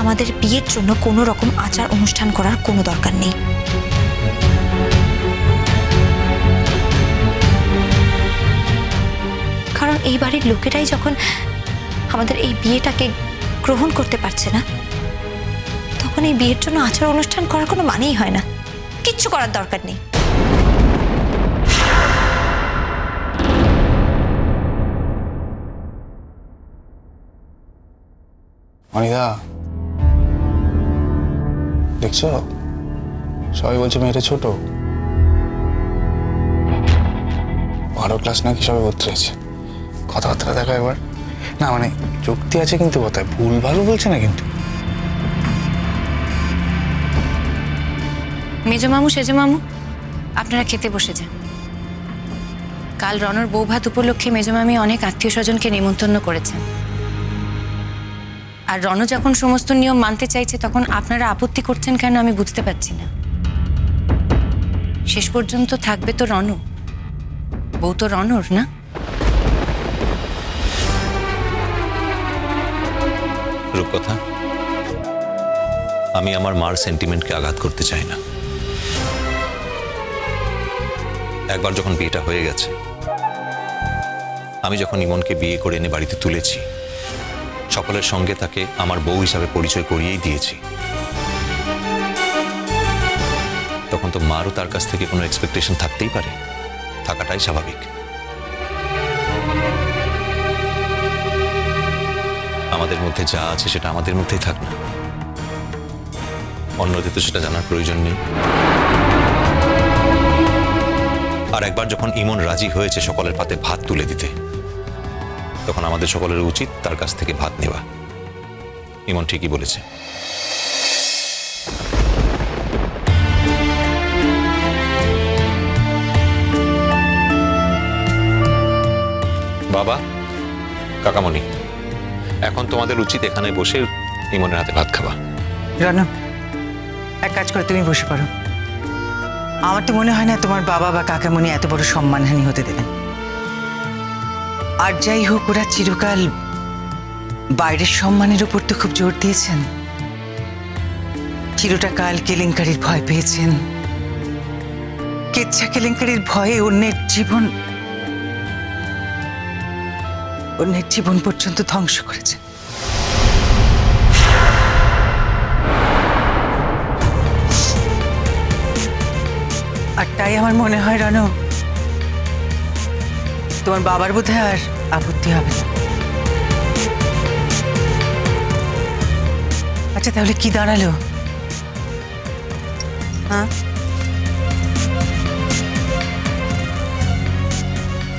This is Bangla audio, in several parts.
আমাদের বিয়ের জন্য কোনো রকম আচার অনুষ্ঠান করার কোনো দরকার নেই। কারণ এই বাড়ির লোকেরাই যখন আমাদের এই বিয়েটাকে গ্রহণ করতে পারছে না, তখন এই বিয়ের জন্য আচার অনুষ্ঠান করার কোনো মানেই হয় না। কিচ্ছু করার দরকার নেই। অনিদা, দেখছো সবাই বলছে মেয়েটা ছোট, 12 ক্লাস নাকি সবাই ভর্তি হয়েছে। কথাবার্তা দেখো একবার। না মানে যুক্তি আছে কিন্তু কথায়, ভুল ভালো বলছে না কিন্তু। মেজো মামু সেজো মামু, আপনারা খেতে বসে যান। কাল রণর বৌভাত উপলক্ষে মেজো মামি অনেক আত্মীয় স্বজনকে নিমন্ত্রণ করেছেন। আর রণ যখন সমস্ত নিয়ম মানতে চাইছে, তখন আপনারা আপত্তি করছেন কেন আমি বুঝতে পারছি না। শেষ পর্যন্ত থাকবে তো রণ, বউ তো রণর না? রূপকথা, আমি আমার মার সেন্টিমেন্টকে আঘাত করতে চাই না। একবার যখন বিয়েটা হয়ে গেছে, আমি যখন ইমনকে বিয়ে করে এনে বাড়িতে তুলেছি, সকলের সঙ্গে তাকে আমার বউ হিসাবে পরিচয় করিয়েই দিয়েছি, তখন তো মারও তার কাছ থেকে কোনো এক্সপেকটেশন থাকতেই পারে, থাকাটাই স্বাভাবিক। আমাদের মধ্যে যা আছে সেটা আমাদের মধ্যেই থাক না, অন্যদের তো সেটা জানার প্রয়োজন নেই। আর একবার যখন ইমন রাজি হয়েছে সকলের পাতে ভাত তুলে দিতে, তখন আমাদের সকলের উচিত তার কাছ থেকে ভাত নেওয়া। ইমন ঠিকই বলেছে। বাবা, কাকামণি, এখন তোমাদের উচিত এখানে বসে ইমনের হাতে ভাত খাওয়া। রানু, এক কাজ করে তুমি বসে পড়ো। আমার তো মনে হয় না তোমার বাবা বা কাকামণি এত বড় সম্মানহানি হতে দেবেন। আর যাই হোক, ওরা চিরকাল বাইরের সম্মানের উপর তো খুব জোর দিয়েছেন। চিরটা কাল কেলেঙ্কারির ভয় পেয়েছেন। কেচ্ছা কেলেঙ্কারির ভয়ে অন্যের জীবন পর্যন্ত ধ্বংস করেছেন। আর তাই আমার মনে হয় রানু, তোমার বাবার বোধহয় আর আপত্তি হবে না। আচ্ছা, তাহলে কি দাঁড়ালো? হ্যাঁ,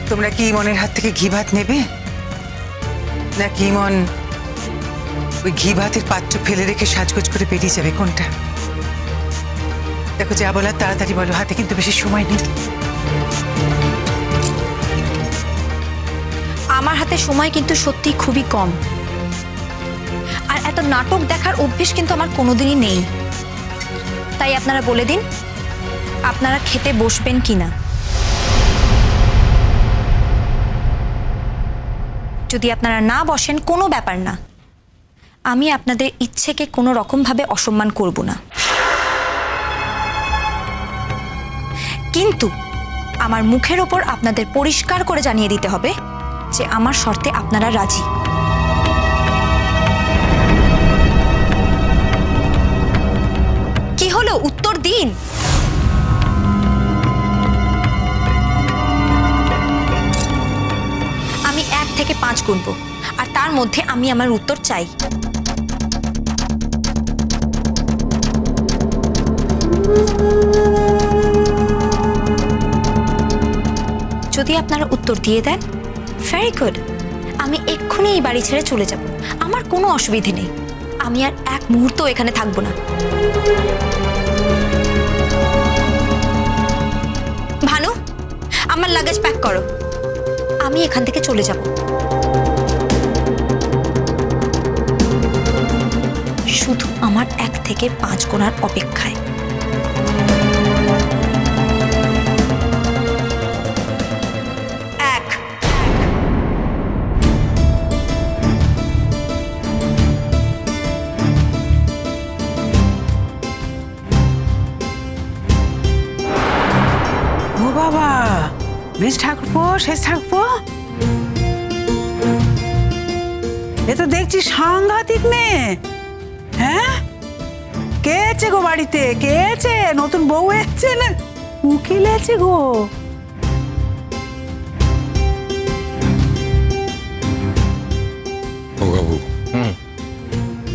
তোমরা কি ইমনের হাত থেকে ঘি ভাত নেবে, নাকি ইমন ওই ঘি ভাতের পাত্র ফেলে রেখে সাজগোজ করে বেরিয়ে যাবে? কোনটা? দেখো, যা বলার তাড়াতাড়ি বলো, হাতে কিন্তু বেশি সময় নেই। আমার হাতে সময় কিন্তু সত্যি খুবই কম, আর এত নাটক দেখার অভ্যেস কিন্তু আমার কোনোদিনই নেই। তাই আপনারা বলে দিন, আপনারা খেতে বসবেন কিনা। যদি আপনারা না বসেন, কোনো ব্যাপার না, আমি আপনাদের ইচ্ছেকে কোনো রকমভাবে অসম্মান করব না। কিন্তু আমার মুখের ওপর আপনাদের পরিষ্কার করে জানিয়ে দিতে হবে যে আমার শর্তে আপনারা রাজি। কি হলো, উত্তর দিন। আমি 1 থেকে 5 গুনব, আর তার মধ্যে আমি আমার উত্তর চাই। যদি আপনারা উত্তর দিয়ে দেন, ভেরি গুড, আমি এক্ষুনি এই বাড়ি ছেড়ে চলে যাব। আমার কোনো অসুবিধে নেই, আমি আর এক মুহূর্ত এখানে থাকবো না। ভানু, আমার লাগেজ প্যাক করো, আমি এখান থেকে চলে যাব। শুধু আমার 1 থেকে 5 গোনার অপেক্ষায়। বসে থাকবো? এ তো দেখছি সাংঘাতিক মেয়ে। হ্যাঁ, কে আছে গো বাড়িতে? কে আছে? নতুন বউ এসছে না উকিল আছে গো? ও বাবু,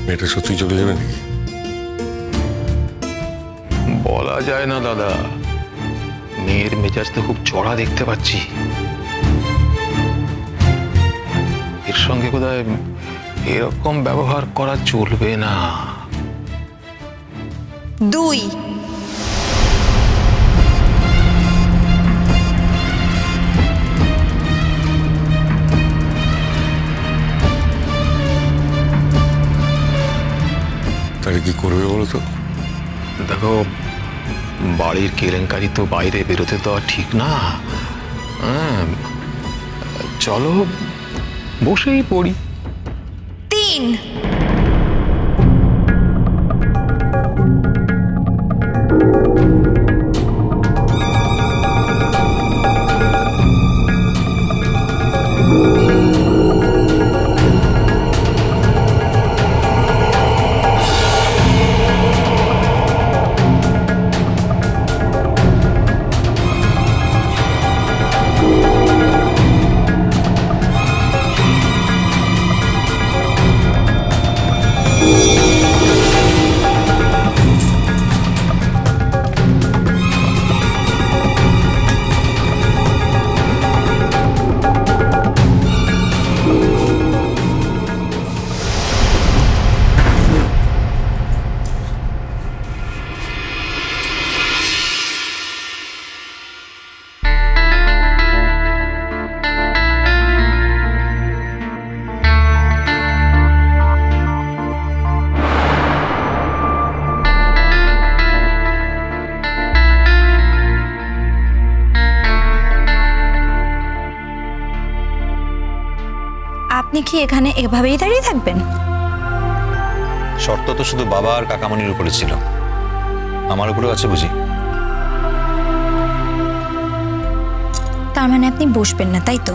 মেয়েটা সত্যি চলে যাবে নাকি? বলা যায় না দাদা, মেয়ের মেজাজ তো খুব চড়া দেখতে পাচ্ছি। এর সঙ্গে কোথায় এরকম ব্যবহার করা চলবে না। 2। তাহলে কি করবে বলো তো? দেখো, বাড়ির কেলেঙ্কারি তো বাইরে বেরোতে দেওয়া ঠিক না। হ্যাঁ, চলো বসেই পড়ি। 3। আপনি কি এখানে এভাবেই দাঁড়িয়ে থাকবেন? শর্ত তো শুধু বাবা আর কাকামণির উপরে ছিল, আমার উপরেও আছে বুঝি? তার মানে আপনি বসবেন না, তাই তো?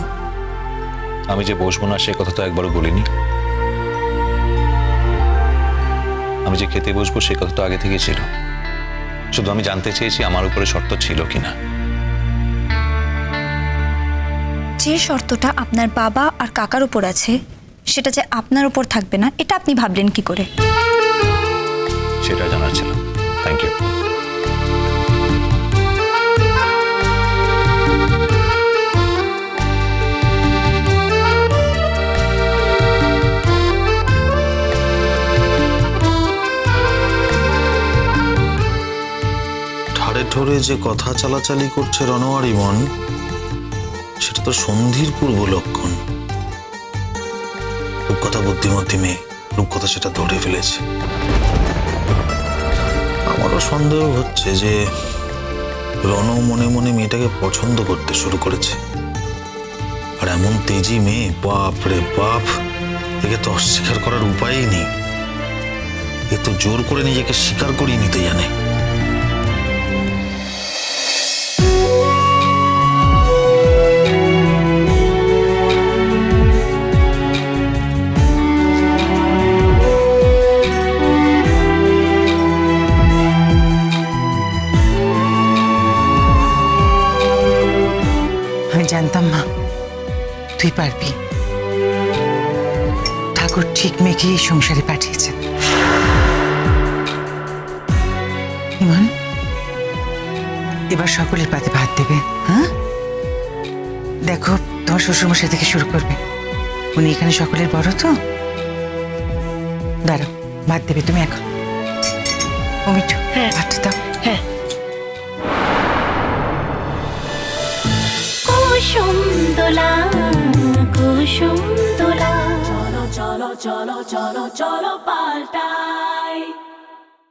আমি যে বসবো না সে কথা তো একবারও বলিনি। আমি যে খেতে বসবো সে কথা তো আগে থেকেই ছিল। শুধু আমি জানতে চেয়েছি আমার উপরে শর্ত ছিল কিনা। যে শর্তটা আপনার বাবা আর কাকার উপর আছে সেটা যে আপনার উপর থাকবে না, এটা আপনি ভাবলেন কি করে? সেটা জানার ছিল। Thank you. ঠাড়ে ঠোরে যে কথা চালাচালি করছে রনোয়ার ইমন, সেটা তো সন্ধির পূর্ব লক্ষণ। রূপকথা বুদ্ধিমতী মেয়ে, রূপকথা সেটা ধরে ফেলেছে। আমারও সন্দেহ হচ্ছে যে রনও মনে মনে মেয়েটাকে পছন্দ করতে শুরু করেছে। আর এমন তেজি মেয়ে, বাপ রে বাপ, একে তো অস্বীকার করার উপায়ই নেই। এ তো জোর করে নিজেকে স্বীকার করিয়ে নিতে জানে। আমি জানতাম মা তুই পারবি। ঠাকুর ঠিক মেয়েকে এই সংসারে পাঠিয়েছেন। ইমন, এবার সকলের পাতে ভাত দেবে। হ্যাঁ, দেখো তোমার শ্বশুরমশাই থেকে শুরু করবে। উনি এখানে সকলের বড় তো। দাঁড়াও, ভাত দেবে তুমি এখন। ও মিঠু, ভাতটা দাও। হ্যাঁ। কুসুম দোলা কুসুম দোলা, চলো চলো চলো চলো চলো পাল্টা।